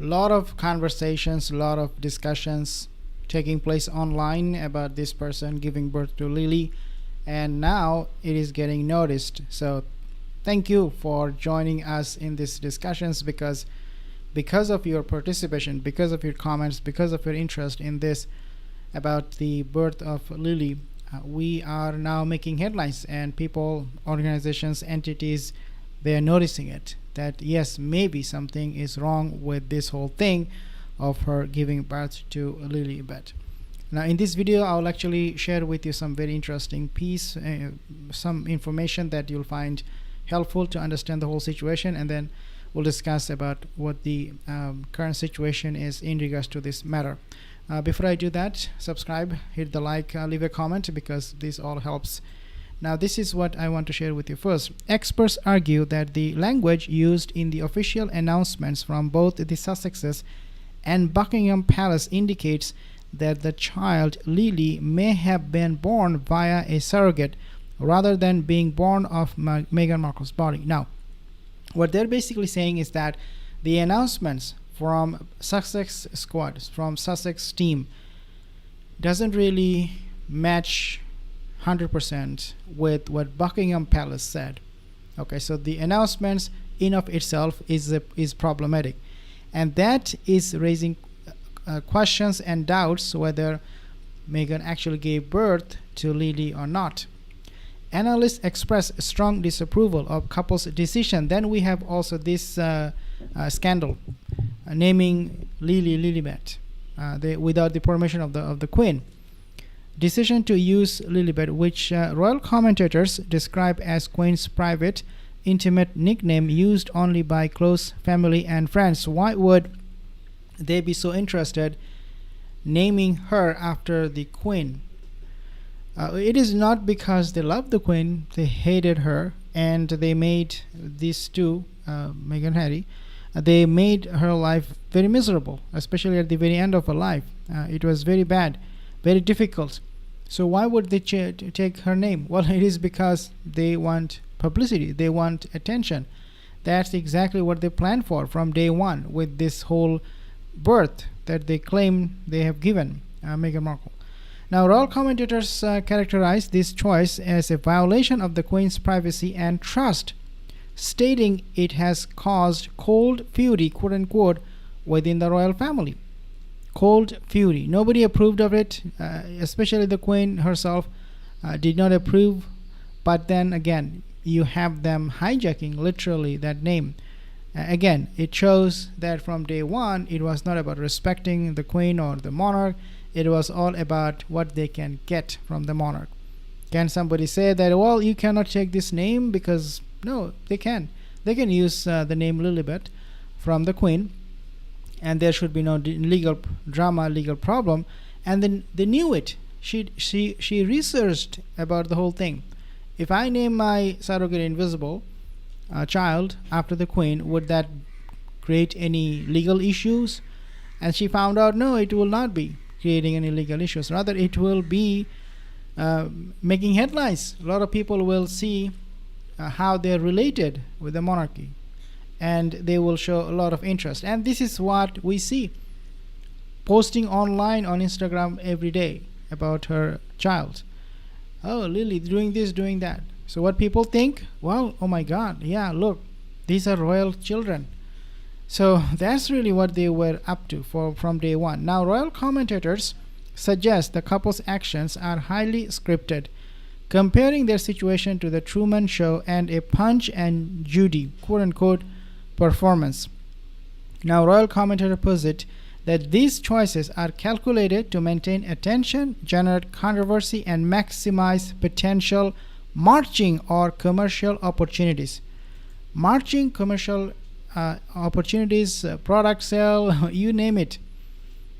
lot of conversations, a lot of discussions taking place online about this person giving birth to Lily, and now it is getting noticed. So thank you for joining us in these discussions, because of your participation, because of your comments, because of your interest in this about the birth of Lily, we are now making headlines, and people, organizations, entities, they are noticing it, that yes, maybe something is wrong with this whole thing of her giving birth to Lily Beth. Now in this video I will actually share with you some very interesting piece, some information that you'll find helpful to understand the whole situation, and then we'll discuss about what the current situation is in regards to this matter. Before I do that, subscribe, hit the like, leave a comment, because this all helps. Now this is what I want to share with you. First, experts argue that the language used in the official announcements from both the Sussexes and Buckingham Palace indicates that the child Lily may have been born via a surrogate rather than being born of Meghan Markle's body. Now, what they're basically saying is that the announcements from Sussex squad, from Sussex team, doesn't really match 100% with what Buckingham Palace said. Okay, so the announcements in of itself is problematic, and that is raising questions and doubts whether Meghan actually gave birth to Lily or not. Analysts express strong disapproval of couple's decision. Then we have also this scandal naming Lily Lilibet without the permission of the Queen. Decision to use Lilibet, which royal commentators describe as Queen's private, intimate nickname used only by close family and friends. Why would they be so interested naming her after the Queen? It is not because they love the Queen, they hated her, and they made these two, Meghan and Harry, they made her life very miserable, especially at the very end of her life. It was very bad, very difficult. So why would they take her name? Well, it is because they want publicity, they want attention. That's exactly what they planned for from day one with this whole birth that they claim they have given Meghan Markle. Now, royal commentators characterize this choice as a violation of the Queen's privacy and trust, stating it has caused cold fury, quote unquote, within the royal family. Cold fury. Nobody approved of it, especially the Queen herself did not approve. But then again, you have them hijacking literally that name. Again, it shows that from day one, it was not about respecting the Queen or the monarch. It was all about what they can get from the monarch. Can somebody say that, well, you cannot take this name? Because no, they can. They can use the name Lilibet from the Queen, and there should be no legal drama, legal problem. And then they knew it. She researched about the whole thing. If I name my surrogate invisible child after the Queen, would that create any legal issues? And she found out, no, it will not be creating any legal issues. Rather, it will be making headlines. A lot of people will see how they're related with the monarchy, and they will show a lot of interest. And this is what we see posting online on Instagram every day about her child. Oh, Lily doing this, doing that. So what people think? Well, oh my God, yeah, look, these are royal children. So that's really what they were up to from day one. Now, royal commentators suggest the couple's actions are highly scripted, comparing their situation to the Truman Show and a Punch and Judy, quote-unquote, performance. Now, royal commentator posit that these choices are calculated to maintain attention, generate controversy, and maximize potential marketing or commercial opportunities. Marketing, commercial opportunities, product sale, you name it.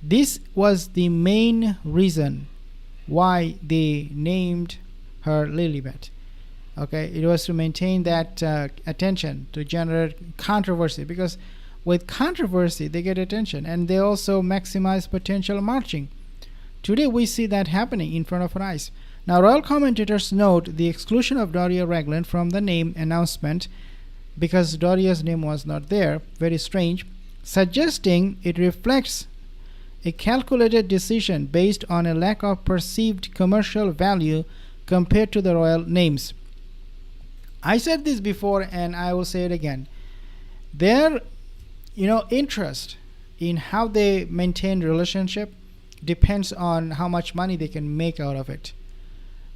This was the main reason why they named her Lilibet. Okay, it was to maintain that attention, to generate controversy, because with controversy they get attention, and they also maximize potential marketing. Today we see that happening in front of our eyes. Now, royal commentators note the exclusion of Doria Ragland from the name announcement because Doria's name was not there. Very strange. suggesting it reflects a calculated decision based on a lack of perceived commercial value compared to the royal names. I said this before and I will say it again. Their interest in how they maintain relationship depends on how much money they can make out of it.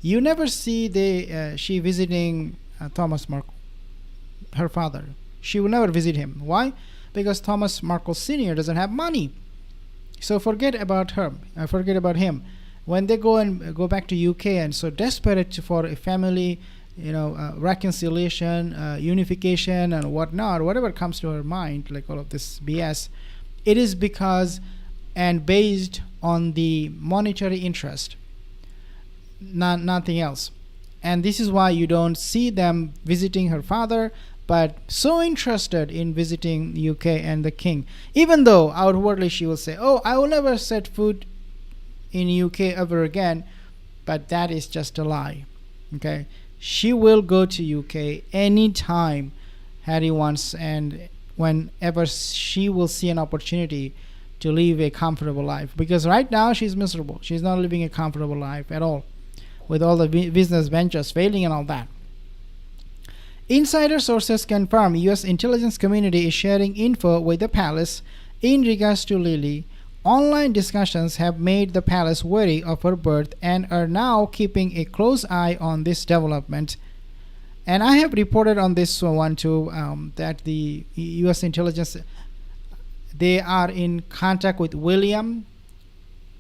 You never see she visiting Thomas Markle, her father. She will never visit him. Why? Because Thomas Markle Sr. doesn't have money. So forget about her. Forget about him. When they go back to UK and so desperate for a family, reconciliation, unification, and whatnot, whatever comes to her mind, like all of this BS, it is because and based on the monetary interest, nothing else. And this is why you don't see them visiting her father, but so interested in visiting UK and the king, even though outwardly she will say, oh, I will never set foot in UK ever again, but that is just a lie. Okay, she will go to UK anytime Harry wants, and whenever she will see an opportunity to live a comfortable life, because right now she's miserable. She's not living a comfortable life at all, with all the business ventures failing and all that. Insider sources confirm U.S. intelligence community is sharing info with the palace in regards to Lily. Online discussions have made the palace wary of her birth and are now keeping a close eye on this development. And I have reported on this one too, that the U.S. intelligence, they are in contact with William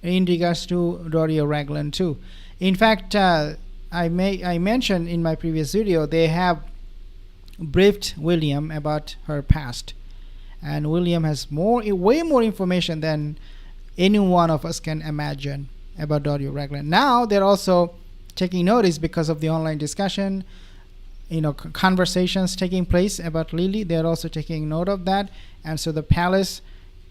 in regards to Doria Ragland too. In fact, I mentioned in my previous video, they have briefed William about her past, and William has way more information than any one of us can imagine about Doria Ragland. Now they're also taking notice because of the online discussion, conversations taking place about Lily. They're also taking note of that, and so the palace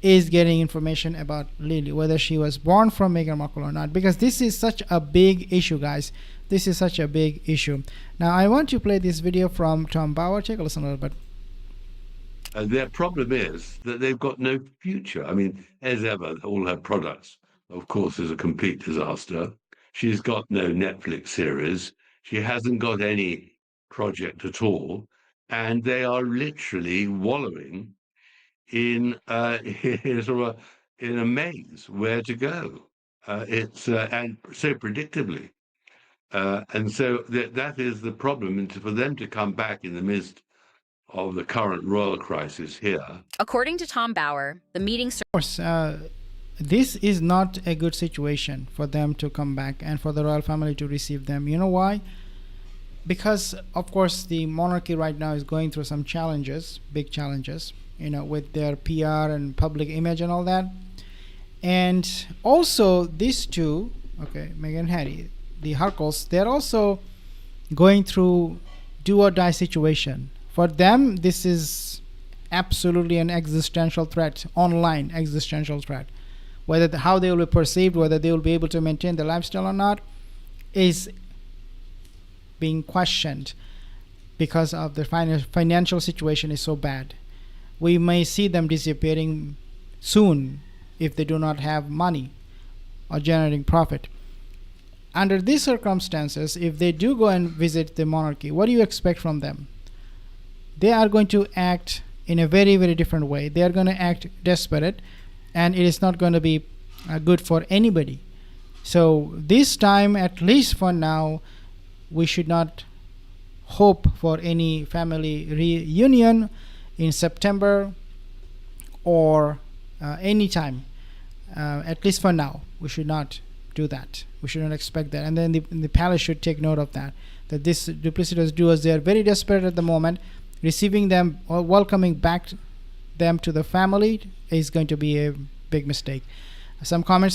is getting information about Lily, whether she was born from Meghan Markle or not, because this is such a big issue, guys. This is such a big issue. Now I want to play this video from Tom Bauer. Take a listen a little bit. Their problem is that they've got no future. I mean, as ever, all her products, of course, is a complete disaster. She's got no Netflix series. She hasn't got any project at all. And they are literally wallowing in in a maze where to go. It's and so predictably. And so that is the problem. And for them to come back in the midst of the current royal crisis here. According to Tom Bauer, the meeting... Of course, this is not a good situation for them to come back and for the royal family to receive them. You know why? Because, of course, the monarchy right now is going through some challenges, big challenges, with their PR and public image and all that. And also, these two, Meghan and Harry, the Harkles, they're also going through do or die situation. For them, this is absolutely an existential threat, online existential threat. How they will be perceived, whether they will be able to maintain the lifestyle or not, is being questioned because of the financial situation is so bad. We may see them disappearing soon if they do not have money or generating profit. Under these circumstances, if they do go and visit the monarchy, what do you expect from them? They are going to act in a very, very different way. They are going to act desperate, and it is not going to be good for anybody. So this time, at least for now, we should not hope for any family reunion in September or any time. At least for now, we should not do that. We should not expect that. And then the palace should take note of that this duplicitous duos, they are very desperate at the moment. Receiving them or welcoming back them to the family is going to be a big mistake. Some comments